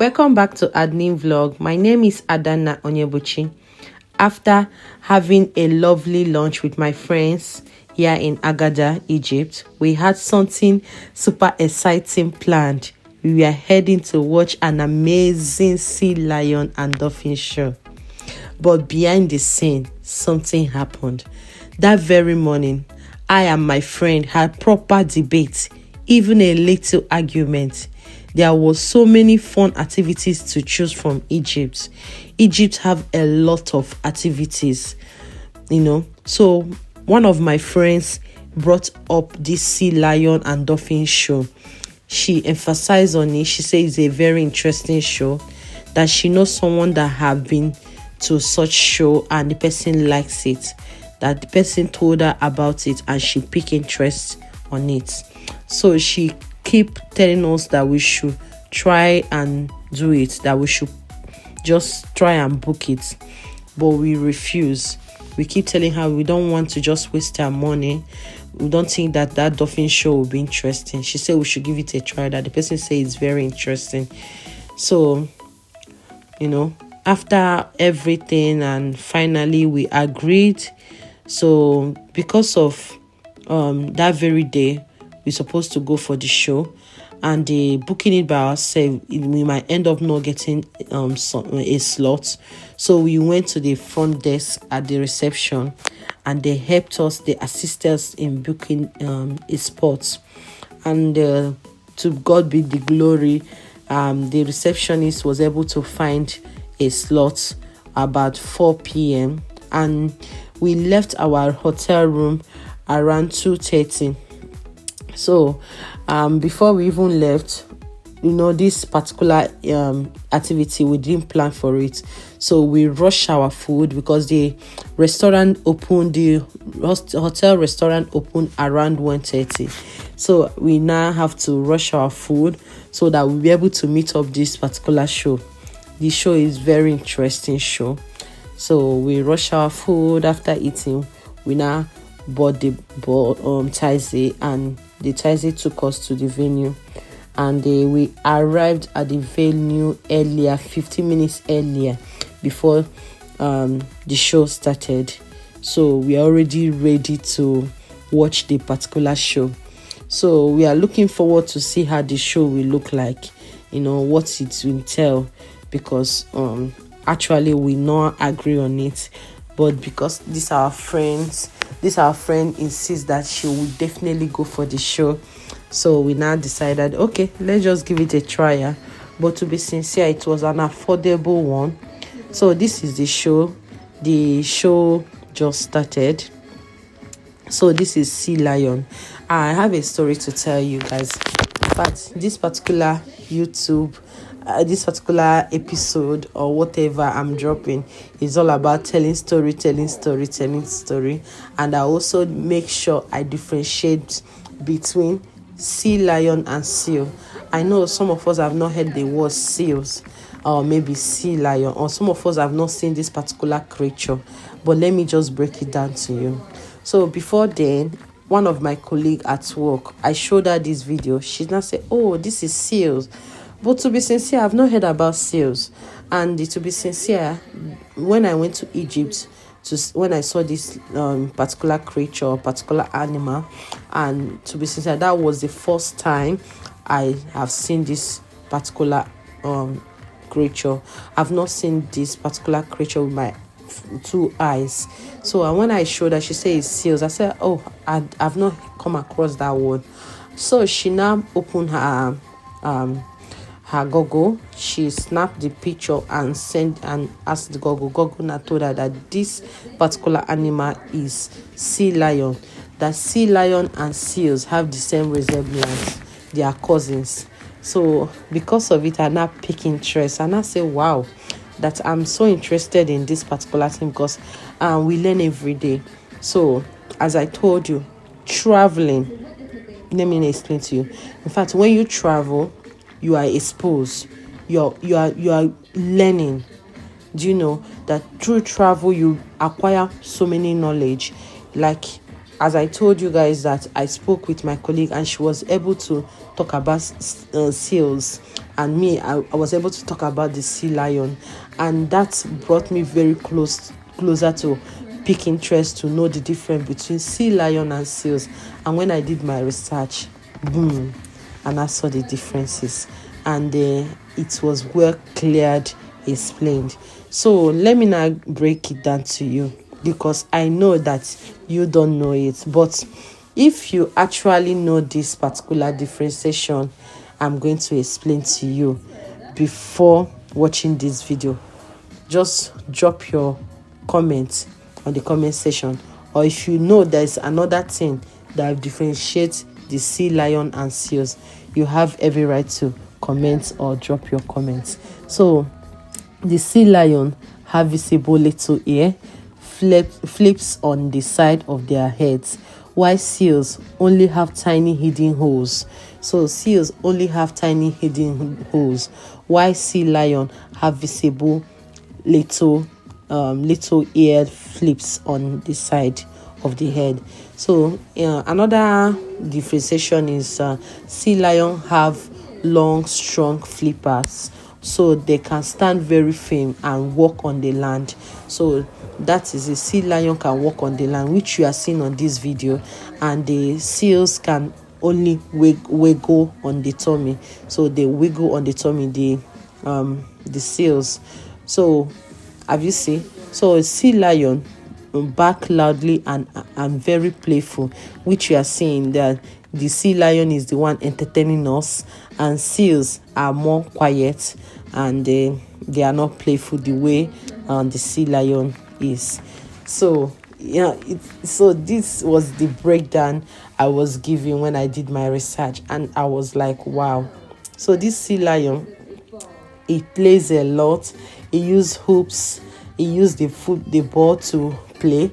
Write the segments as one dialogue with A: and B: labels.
A: Welcome back to Admin Vlog. My name is Adana Onyebuchi. After having a lovely lunch with my friends here in Agada, Egypt, we had something super exciting planned. We were heading to watch an amazing sea lion and dolphin show. But behind the scene, something happened. That very morning, I and my friend had proper debate, even a little argument. There was so many fun activities to choose from Egypt. Egypt have a lot of activities, So one of my friends brought up this sea lion and dolphin show. She emphasized on it. She said it's a very interesting show, that she knows someone that have been to such show and the person likes it, that the person told her about it and she picked interest on it. So she keep telling us that we should try and do it, that we should just try and book it, but we refuse. We keep telling her we don't want to just waste our money. We don't think that dolphin show will be interesting. She said we should give it a try, that the person said it's very interesting. So after everything, and finally we agreed. So because of that very day we're supposed to go for the show, and the booking it by ourselves, we might end up not getting a slot. So we went to the front desk at the reception, and they helped us. They assisted us in booking a spot. And to God be the glory, the receptionist was able to find a slot about 4 p.m. and we left our hotel room around 2:30. So before we even left, this particular activity, we didn't plan for it. So we rushed our food because the hotel restaurant opened around 1:30. So we now have to rush our food so that we'll be able to meet up this particular show. The show is very interesting show. So we rush our food. After eating, we now bought the taxi, and the taxi took us to the venue. And we arrived at the venue earlier, 15 minutes earlier, before the show started. So we are already ready to watch the particular show. So we are looking forward to see how the show will look like, what it will tell, because actually we not agree on it, but because this our friend insists that she will definitely go for the show. So we now decided, okay, let's just give it a try. But to be sincere, it was an affordable one. So this is the show. The show just started. So this is Sea Lion. I have a story to tell you guys. In fact, this particular this particular episode or whatever I'm dropping is all about telling story. And I also make sure I differentiate between sea lion and seal. I know some of us have not heard the word seals or maybe sea lion, or some of us have not seen this particular creature, but let me just break it down to you. So before then, one of my colleagues at work, I showed her this video. She now said, oh, this is seals. But to be sincere, I've not heard about seals. And to be sincere, when I went to Egypt, when I saw this particular creature or particular animal, and to be sincere, that was the first time I have seen this particular creature. I've not seen this particular creature with my 2 eyes. So when I showed her, she said it's seals. I said, oh, I've not come across that word. So she now opened her Google. She snapped the picture and sent and asked the Google now told her that this particular animal is sea lion. That sea lion and seals have the same resemblance. They are cousins. So because of it, I now pick interest, and I say, wow, that I'm so interested in this particular thing, because we learn every day. So as I told you, traveling, let me explain to you. In fact, when you travel, you are exposed. You are learning. Do you know that through travel you acquire so many knowledge? Like as I told you guys that I spoke with my colleague and she was able to talk about seals and me, I was able to talk about the sea lion, and that brought me very closer to pick interest to know the difference between sea lion and seals. And when I did my research, boom, and I saw the differences, and it was well cleared, explained. So let me now break it down to you, because I know that you don't know it. But if you actually know this particular differentiation I'm going to explain to you before watching this video, just drop your comment on the comment section. Or if you know there's another thing that differentiates the sea lion and seals, you have every right to comment or drop your comments. So the sea lion have visible little ear, flips on the side of their heads, while seals only have tiny hidden holes. So seals only have tiny hidden holes, while sea lion have visible little ear flips on the side of the head. So another differentiation is sea lion have long, strong flippers, so they can stand very firm and walk on the land. So that is, a sea lion can walk on the land, which you are seeing on this video, and the seals can only wiggle on the tummy. So they wiggle on the tummy, the seals. So have you seen? So a sea lion bark loudly and very playful, which you are seeing that the sea lion is the one entertaining us, and seals are more quiet, and they are not playful the way the sea lion is. So yeah, so this was the breakdown I was giving when I did my research, and I was like, wow. So this sea lion, it plays a lot. He use hoops, he used the ball to play,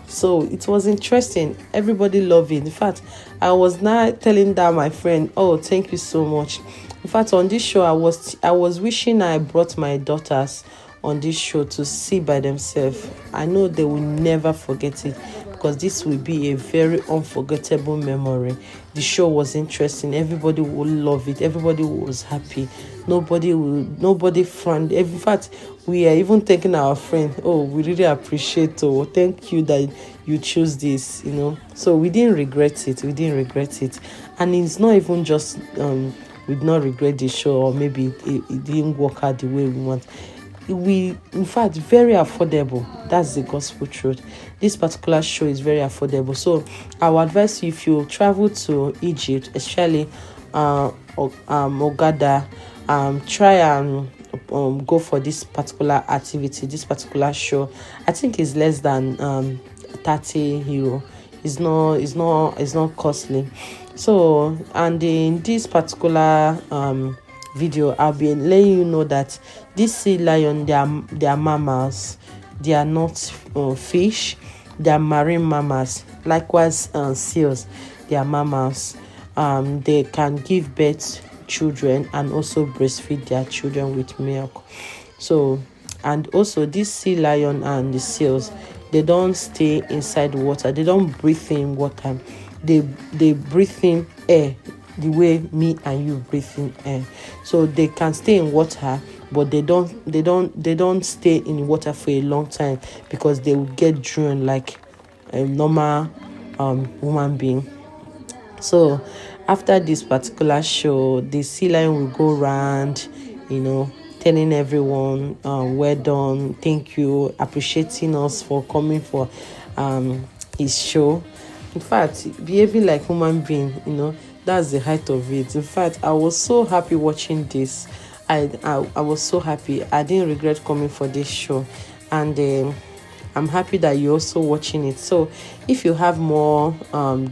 A: so it was interesting. Everybody loved it. In fact, I was now telling that my friend, oh, thank you so much. In fact, on this show, I was wishing I brought my daughters on this show to see by themselves. I know they will never forget it, because this will be a very unforgettable memory. The show was interesting. Everybody will love it. Everybody was happy. Nobody frowned. In fact, we are even thanking our friend. Oh, we really appreciate. Oh, thank you that you chose this. So we didn't regret it. And it's not even just we did not regret the show, or maybe it didn't work out the way we want. In fact, very affordable. That's the gospel truth. This particular show is very affordable. So I would advise you, if you travel to Egypt, especially Ogada, try and go for this particular activity, this particular show. I think it's less than 30 euro. It's not costly. So, and in this particular video, I'll be letting you know that this sea lion, they are mammals. They are not fish. They are marine mammals. Likewise, seals, they are mammals. They can give birth children and also breastfeed their children with milk. So, and also this sea lion and the seals, they don't stay inside water. They don't breathe in water. They breathe in air, the way me and you breathe in air. So they can stay in water, but they don't stay in water for a long time, because they will get drowned like a normal human being. So after this particular show, the sea lion will go around, telling everyone, well done, thank you, appreciating us for coming for his show. In fact, behaving like human being, that's the height of it. In fact, I was so happy watching this. I was so happy. I didn't regret coming for this show, and I'm happy that you're also watching it. So if you have more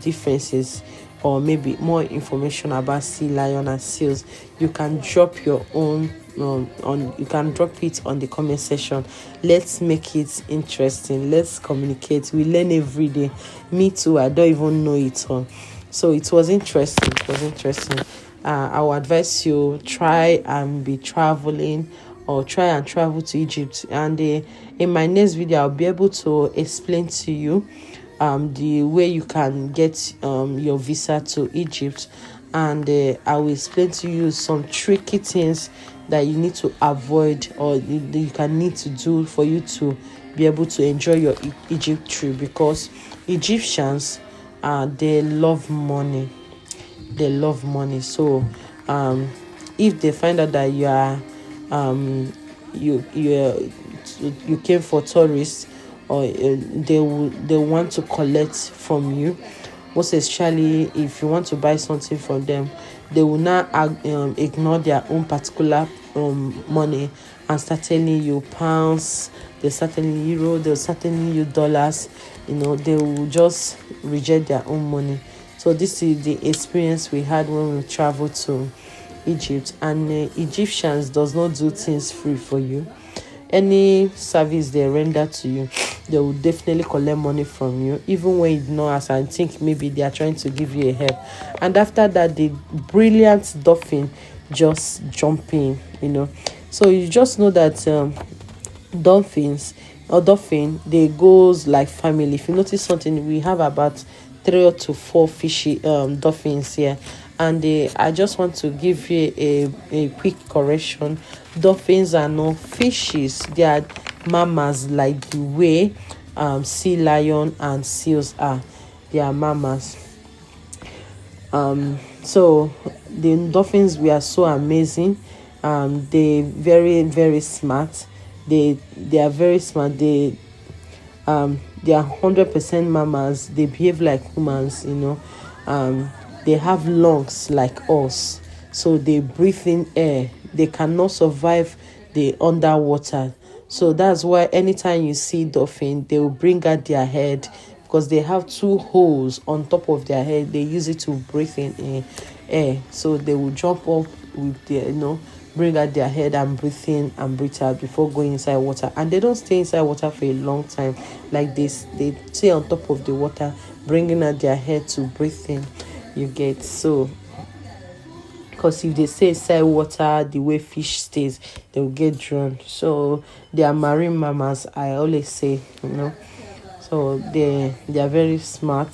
A: differences, or maybe more information about sea lion and seals, you can drop your own you can drop it on the comment section. Let's make it interesting. Let's communicate. We learn every day. Me too, I don't even know it all. So it was interesting. I would advise you, try and be traveling, or try and travel to Egypt. And in my next video, I'll be able to explain to you the way you can get your visa to Egypt, and I will explain to you some tricky things that you need to avoid, or you can need to do for you to be able to enjoy your Egypt trip, because Egyptians, they love money. They love money. So if they find out that you are you came for tourists, or they want to collect from you, most especially if you want to buy something from them, they will not ignore their own particular money and start telling you pounds, they'll start telling you euro, they'll start telling you dollars. They will just reject their own money. So this is the experience we had when we traveled to Egypt. And Egyptians does not do things free for you. Any service they render to you, they will definitely collect money from you, even when you know, as I think maybe they are trying to give you a help. And after that, the brilliant dolphin just jump in. So you just know that dolphin, they goes like family. If you notice something, we have about 3 to 4 fishy dolphins here. And I just want to give you a quick correction. Dolphins are not fishes. They are mammals, like the way sea lion and seals are. They are mammals. So the dolphins were so amazing. They very, very smart. They are very smart. They are 100% mammals. They behave like humans. They have lungs like us, so they breathe in air. They cannot survive the underwater. So that's why anytime you see dolphin, they will bring out their head, because they have 2 holes on top of their head. They use it to breathe in air. So they will jump up with their, bring out their head and breathe in and breathe out before going inside water. And they don't stay inside water for a long time like this. They stay on top of the water, bringing out their head to breathe in. You get? So because if they stay inside water the way fish stays, they will get drowned. So they are marine mammals, I always say. So they are very smart.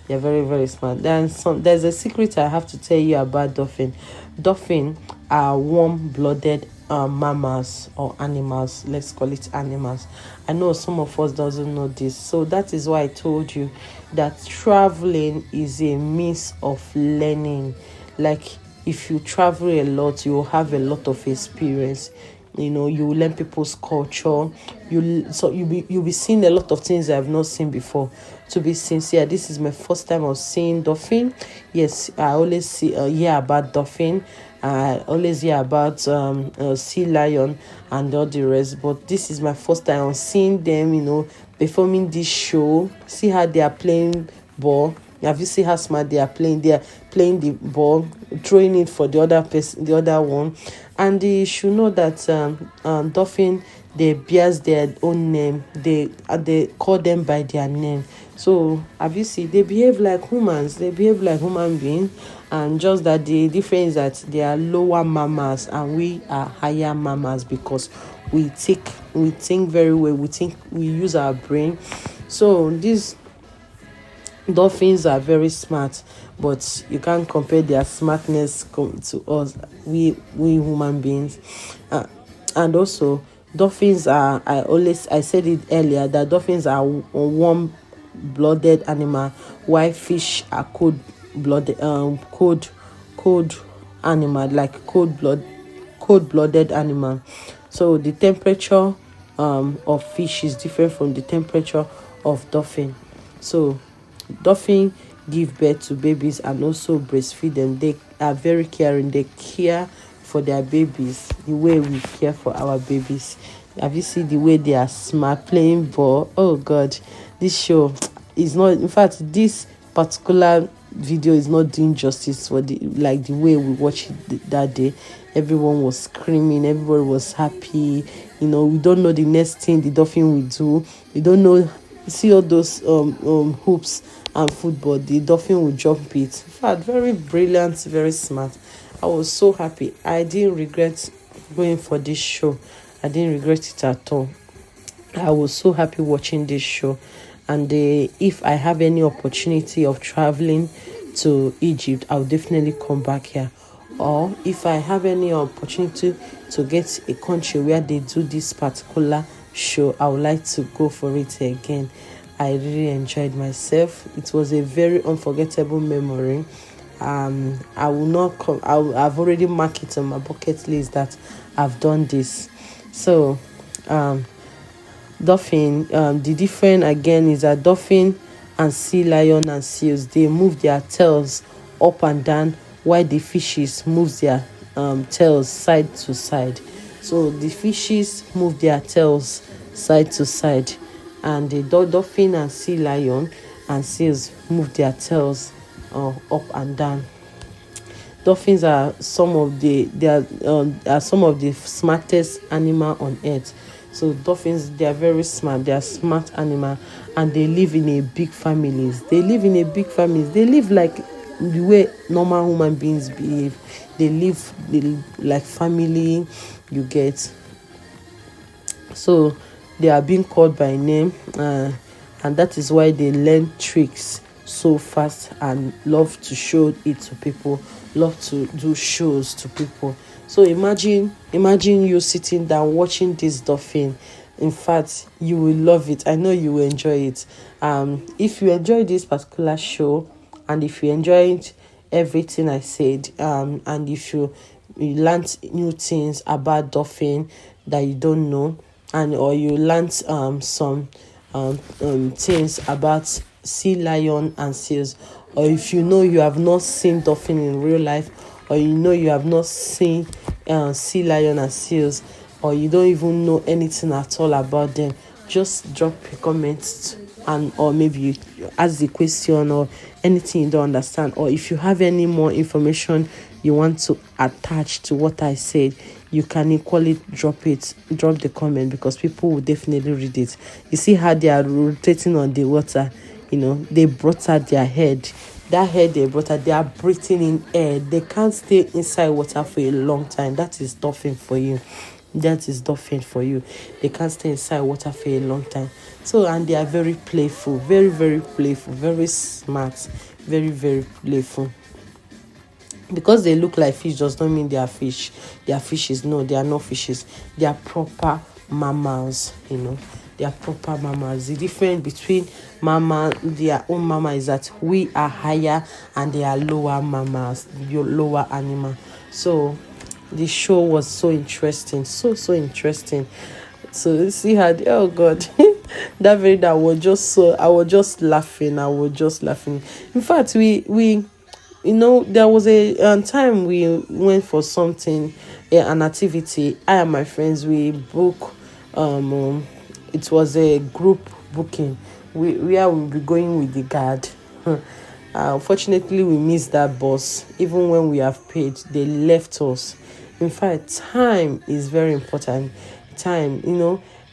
A: They are very, very smart. There's a secret I have to tell you about dolphin. Dolphin are warm-blooded mammals or animals. Let's call it animals. I know some of us doesn't know this. So that is why I told you that traveling is a means of learning. Like, if you travel a lot, you will have a lot of experience. You will learn people's culture. You'll be seeing a lot of things I've not seen before. To be sincere, this is my first time of seeing dolphin. Yes, I always hear about dolphin. I always hear about sea lion and all the rest. But this is my first time on seeing them, performing this show. See how they are playing ball. Have you seen how smart they are playing? They are playing the ball, throwing it for the other person, the other one. And you should know that dolphin, they bears their own name. They call them by their name. So have you seen? They behave like humans. They behave like human beings. And just that the difference is that they are lower mammals and we are higher mammals, because we think very well. We use our brain. So these dolphins are very smart, but you can't compare their smartness to us, we human beings. And also, dolphins are, I said it earlier, that dolphins are warm-blooded animal, while fish are cold-blooded animal, like cold-blooded animal. So the temperature of fish is different from the temperature of dolphin. So dolphin give birth to babies and also breastfeed them. They are very caring. They care for their babies the way we care for our babies. Have you seen the way they are smart playing ball? Oh God, this show is not, in fact, this particular video is not doing justice for the way we watched it that day. Everyone was screaming, everybody was happy. We don't know the next thing the dolphin will do. We don't know. See all those hoops and football, the dolphin will jump it. In fact, very brilliant, very smart. I was so happy. I didn't regret going for this show. I didn't regret it at all. I was so happy watching this show. And if I have any opportunity of traveling to Egypt, I'll definitely come back here. Or if I have any opportunity to get a country where they do this particular show, I would like to go for it again. I really enjoyed myself. It was a very unforgettable memory. I will not come. I've already marked it on my bucket list that I've done this. So, dolphin. The difference again is that dolphin and sea lion and seals, they move their tails up and down, while the fishes move their tails side to side. So the fishes move their tails side to side, and the dolphin and sea lion and seals move their tails up and down. Dolphins are some of the smartest animal on earth. So dolphins, they are very smart. They are smart animal, and they live in a big families. They live like the way normal human beings behave. They live like family. You get. So they are being called by name, and that is why they learn tricks so fast and love to show it to people, love to do shows to people. So imagine you sitting down watching this dolphin. In fact, you will love it. I know you will enjoy it. If you enjoy this particular show, and if you enjoyed everything I said, and if you learned new things about dolphin that you don't know, and or you learned some things about sea lion and seals, or if you have not seen dolphin in real life, or you have not seen sea lion and seals, or you don't even know anything at all about them, just drop a comment, and or maybe you ask the question, or anything you don't understand, or if you have any more information you want to attach to what I said, you can equally drop the comment, because people will definitely read it. You see how they are rotating on the water. They brought out their head. That head they brought out, they are breathing in air. They can't stay inside water for a long time. That is dolphin for you. They can't stay inside water for a long time. So, and they are very playful, very, very playful, very smart, very, very playful. Because they look like fish does not mean they are fish. They are fishes. No, they are not fishes. They are proper mammals. They are proper mammals. The difference between their own mama, is that we are higher and they are lower mammals, your lower animal. So the show was so interesting, so interesting. So see how oh god, that I was just laughing. In fact, we there was a time we went for something, an activity. I and my friends, we book. It was a group booking. Where we'll be going with the guard. Unfortunately, we missed that bus. Even when we have paid, they left us. In fact, time is very important. Time,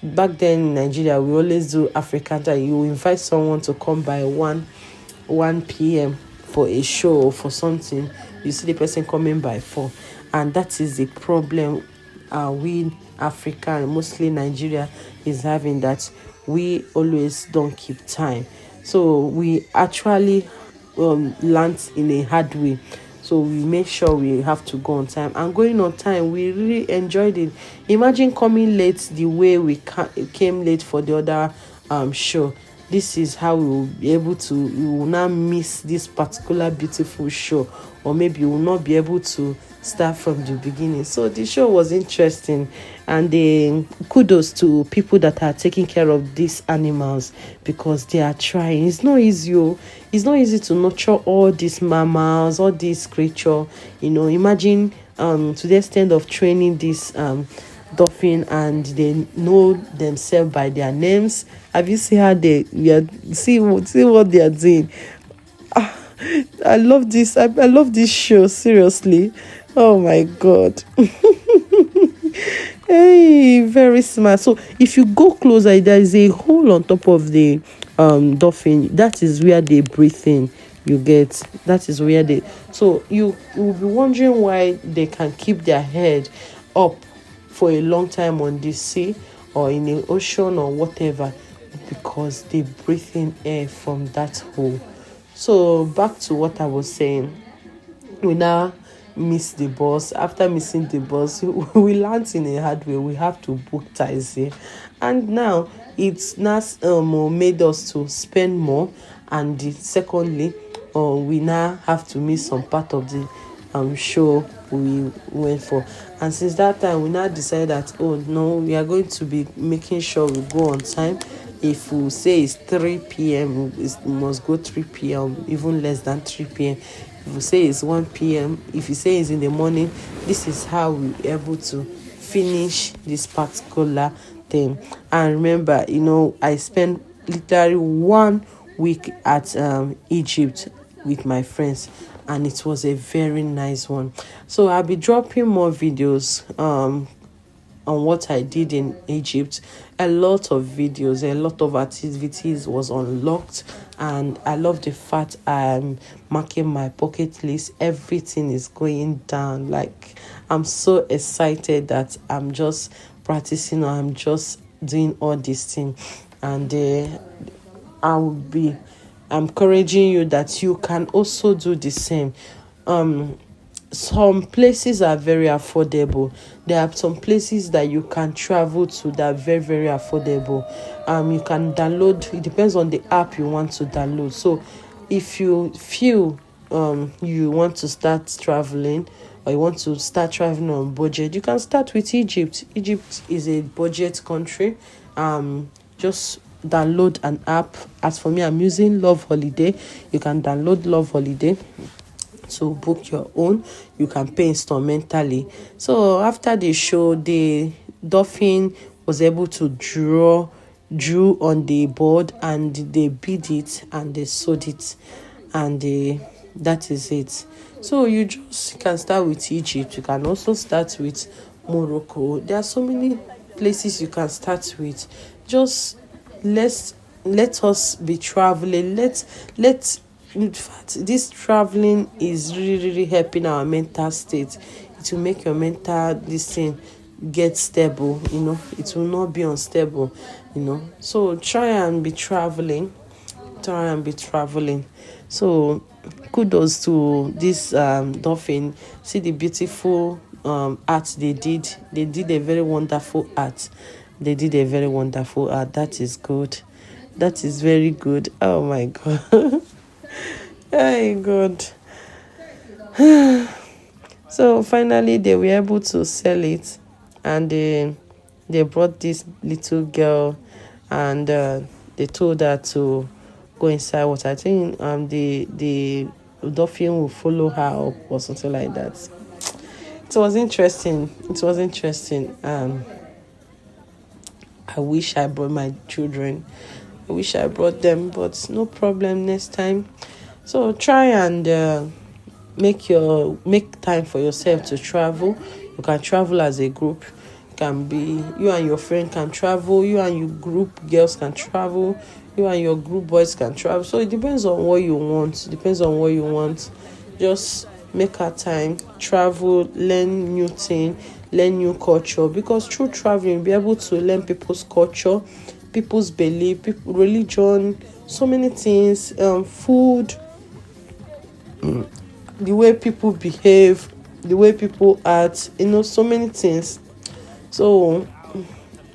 A: back then in Nigeria, we always do African time. You invite someone to come by 1 p.m. for a show or for something. You see the person coming by 4, and that is the problem. We Africa, mostly Nigeria, is having, that we always don't keep time. So we actually learned in a hard way. So we make sure we have to go on time. And going on time, we really enjoyed it. Imagine coming late the way we came late for the other show. This is how we will be able to, we will not miss this particular beautiful show, or maybe we will not be able to start from the beginning. So the show was interesting, and kudos to people that are taking care of these animals, because they are trying. It's not easy. It's not easy to nurture all these mammals, all these creatures. Imagine to the extent of training this dolphin, and they know themselves by their names. Have you seen how see what they are doing? I love this. I love this show, seriously. Oh my god. Hey, very smart. So if you go closer, there is a hole on top of the dolphin. That is where they breathe in. You get, that is where they, so you will be wondering why they can keep their head up for a long time on the sea or in the ocean or whatever, because they breathe in air from that hole. So back to what I was saying, we now miss the bus. After missing the bus, we learned in a hard way we have to book taxi, and now it's now made us to spend more. And secondly, we now have to miss some part of the show we went for. And since that time, we now decided that, oh no, we are going to be making sure we go on time. If we say it's 3 p.m., we must go 3 p.m., even less than 3 p.m. If we say it's 1 p.m., if you say it's in the morning, this is how we're able to finish this particular thing. And remember, I spent literally 1 week at Egypt with my friends, and it was a very nice one. So I'll be dropping more videos on what I did in Egypt. A lot of videos, a lot of activities was unlocked, and I love the fact I'm marking my bucket list. Everything is going down. Like, I'm so excited that I'm just practicing, or I'm just doing all these things. And I will be encouraging you that you can also do the same. Some places are very affordable. There are some places that you can travel to that are very, very affordable. You can download, it depends on the app you want to download. So if you feel you want to start traveling, or you want to start traveling on budget, you can start with Egypt. Egypt is a budget country. Just download an app. As for me, I'm using Love Holiday. You can download Love Holiday to book your own. You can pay instrumentally. So after the show, the Dolphin was able to drew on the board, and they bid it and they sold it, and that is it. So you just can start with Egypt. You can also start with Morocco. There are so many places you can start with. Just let us be traveling. Let In fact, this traveling is really, really helping our mental state. It will make your mental this thing get stable. It will not be unstable. So try and be traveling. So kudos to this Dolphin. See the beautiful art they did. They did a very wonderful art. That is good. That is very good. Oh my God. Oh God. So finally they were able to sell it, and they brought this little girl, and they told her to go inside water. I think the dolphin will follow her up or something like that. It was interesting. I wish I brought my children. I wish I brought them, but no problem next time. So try and make time for yourself to travel. You can travel as a group. It can be you and your friend can travel. You and your group girls can travel. You and your group boys can travel. So it depends on what you want. Just make our time, travel, learn new things, learn new culture. Because through traveling, you'll be able to learn people's culture, people's belief, religion, so many things, food, the way people behave, the way people act, so many things. So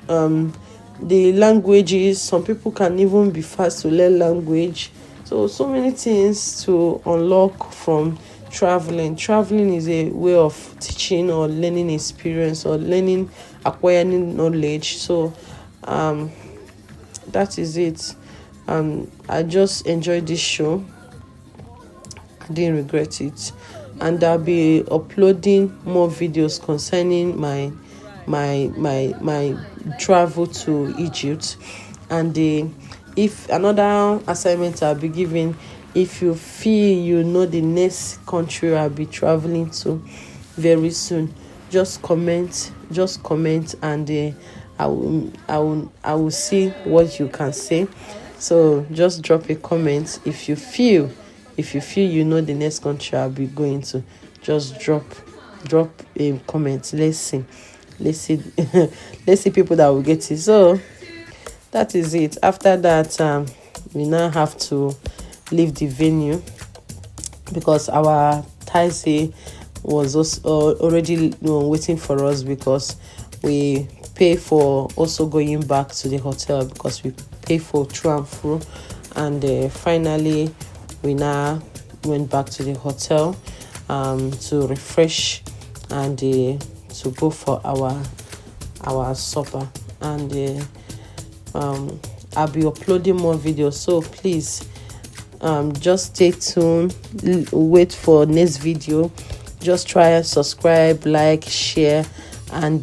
A: the languages, some people can even be fast to learn language. So many things to unlock from traveling. Traveling is a way of teaching or learning experience, or acquiring knowledge. So that is it. I just enjoyed this show. I didn't regret it, and I'll be uploading more videos concerning my travel to Egypt. And if another assignment I'll be giving, if you feel the next country I'll be traveling to very soon, just comment, and I will see what you can say. So just drop a comment if you feel the next country I'll be going to. Just drop a comment. Let's see let's see people that will get it. So that is it. After that, we now have to leave the venue because our taxi was also already waiting for us, because we pay for also going back to the hotel, because we pay for through and through. And finally we now went back to the hotel to refresh and to go for our supper. And I'll be uploading more videos, so please just stay tuned, wait for next video. Just try and subscribe, like, share, and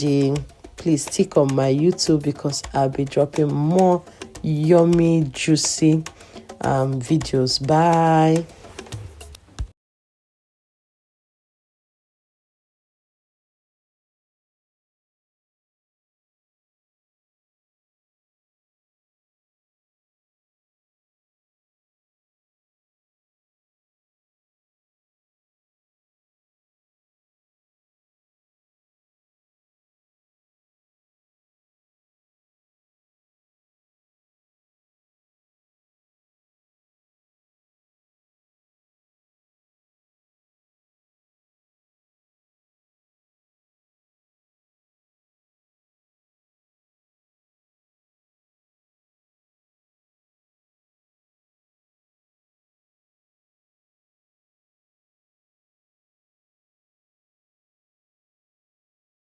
A: please stick on my YouTube, because I'll be dropping more yummy, juicy videos. Bye.